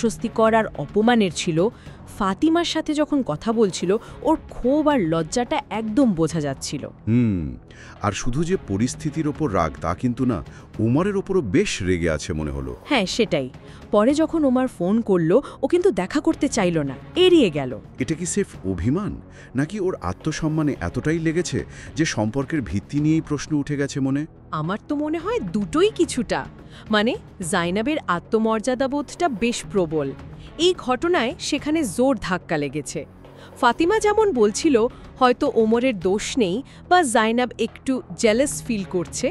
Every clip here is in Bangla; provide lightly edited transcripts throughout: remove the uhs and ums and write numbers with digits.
অস্বস্তিকর আর অপমানের ছিল, ফাতিমার সাথে যখন কথা বলছিল ওর ক্ষোভ আর লজ্জাটা একদম বোঝা যাচ্ছিল। আর শুধু যে পরিস্থিতির ওপর রাগ তা কিন্তু না, ওমরের ওপরও বেশ রেগে আছে মনে হলো। হ্যাঁ, সেটাই। পরে যখন ওমর ফোন করলো, ও কিন্তু দেখা করতে চাইল না, এড়িয়ে গেল। এটা কি সির্ফ অভিমান, নাকি ওর আত্মসম্মানে এতটাই লেগেছে যে সম্পর্কের ভিত্তি নিয়েই প্রশ্ন উঠে গেছে মনে? আমার তো মনে হয় দুটোই কিছুটা। মানে জাইনাবের আত্মমর্যাদাবোধটা বেশ প্রবল। এই ঘটনায় সেখানে জোর ধাক্কা লেগেছে। ফাতিমা যেমন বলছিল হয়তো ওমরের দোষ নেই বা জাইনাব একটু জেলাস ফিল করছে,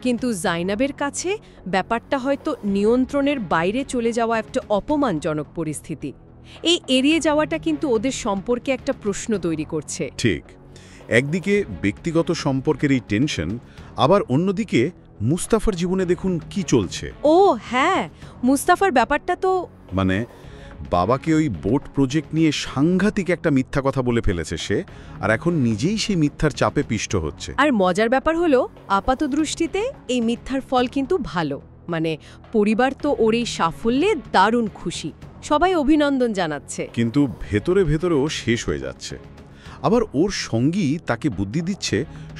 কিন্তু জাইনাবের কাছে ব্যাপারটা হয়তো নিয়ন্ত্রণের বাইরে চলে যাওয়া একটা অপমানজনক পরিস্থিতি। এই এড়িয়ে যাওয়াটা কিন্তু ওদের সম্পর্কে একটা প্রশ্ন তৈরি করছে। ঠিক, একদিকে ব্যক্তিগত সম্পর্কের এই টেনশন, আবার অন্যদিকে মুস্তাফার জীবনে দেখুন কি চলছে। ও হ্যাঁ, মুস্তাফার ব্যাপারটা তো মানে বাবাকে ওই বোট প্রজেক্ট নিয়ে সাংঘাতিক একটা মিথ্যা কথা বলে ফেলেছে সে, আর এখন নিজেই সেই মিথ্যার চাপে পিষ্ট হচ্ছে। আর মজার ব্যাপার হলো, আপাতদৃষ্টিতে এই মিথ্যার ফল কিন্তু ভালো। মানে পরিবার তো ওর এই সাফল্যে দারুণ খুশি, সবাই অভিনন্দন জানাচ্ছে, কিন্তু ভেতরে ভেতরেও শেষ হয়ে যাচ্ছে। আবার ওর সঙ্গী তাকে বুদ্ধি দিচ্ছে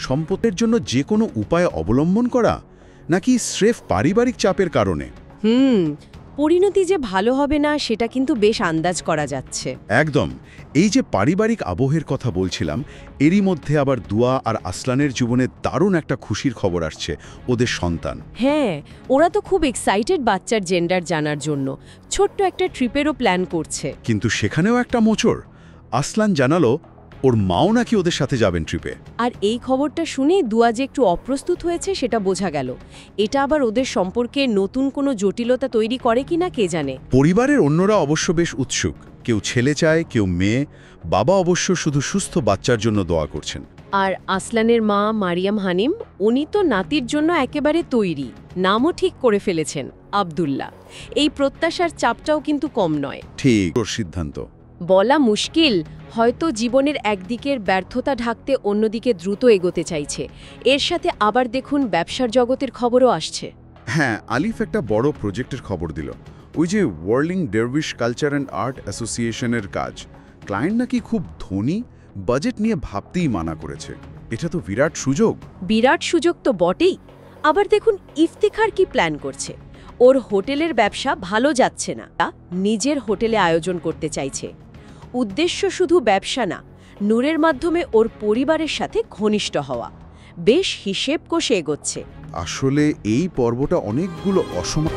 সম্পদের জন্য যে কোনো উপায় অবলম্বন করা, নাকি স্রেফ পারিবারিক চাপের কারণে। পরিণতি যে ভালো হবে না সেটা কিন্তু বেশ আন্দাজ করা যাচ্ছে। একদম। এই যে পারিবারিক আবহের কথা বলছিলাম, এরই মধ্যে আবার দুয়া আর আসলানের জীবনে দারুণ একটা খুশির খবর আসছে, ওদের সন্তান। হ্যাঁ, ওরা তো খুব এক্সাইটেড বাচ্চার জেন্ডার জানার জন্য, ছোট্ট একটা ট্রিপেরও প্ল্যান করছে। কিন্তু সেখানেও একটা মোচড়। আসলান জানালো ওর মাও নাকি ওদের সাথে যাবেন ট্রিপে। আর এই খবরটা শুনে দুয়া যে একটু অপ্রস্তুত হয়েছে সেটা বোঝা গেল। এটা আবার ওদের সম্পর্কে নতুন কোনো জটিলতা তৈরি করে কিনা কে জানে। পরিবারের অন্যরা অবশ্য বেশ উৎসুক, কেউ ছেলে চায়, কেউ মেয়ে। বাবা অবশ্য শুধু সুস্থ বাচ্চার জন্য দোয়া করছেন। আর আসলানের মা মারিয়াম হানিম, উনি তো নাতির জন্য একেবারে তৈরি, নামও ঠিক করে ফেলেছেন, আব্দুল্লাহ। এই প্রত্যাশার চাপটাও কিন্তু কম নয়। ঠিক ওর সিদ্ধান্ত। বলা মুশকিল, হয়তো জীবনের একদিকের ব্যর্থতা ঢাকতে অন্যদিকে দ্রুত এগোতে চাইছে। এর সাথে আবার দেখুন ব্যবসার জগতের খবরও আসছে। হ্যাঁ, আলিফ একটা বড় প্রজেক্টের খবর দিল। ওই যে ওয়ার্লিং ডেরভিশ কালচার অ্যান্ড আর্ট অ্যাসোসিয়েশনের কাজ। ক্লায়েন্ট নাকি খুব ধনী, বাজেট নিয়ে ভাবতেই মানা করেছে। এটা তো বিরাট সুযোগ। বিরাট সুযোগ তো বটেই। আবার দেখুন ইফতিখার কি প্ল্যান করছে। ওর হোটেলের ব্যবসা ভালো যাচ্ছে না, নিজের হোটেলে আয়োজন করতে চাইছে। উদ্দেশ্য শুধু ব্যবসা না, নূরের মাধ্যমে ওর পরিবারের সাথে ঘনিষ্ঠ হওয়া। বেশ হিসেব কষে এগোচ্ছে। আসলে এই পর্বটা অনেকগুলো অসমান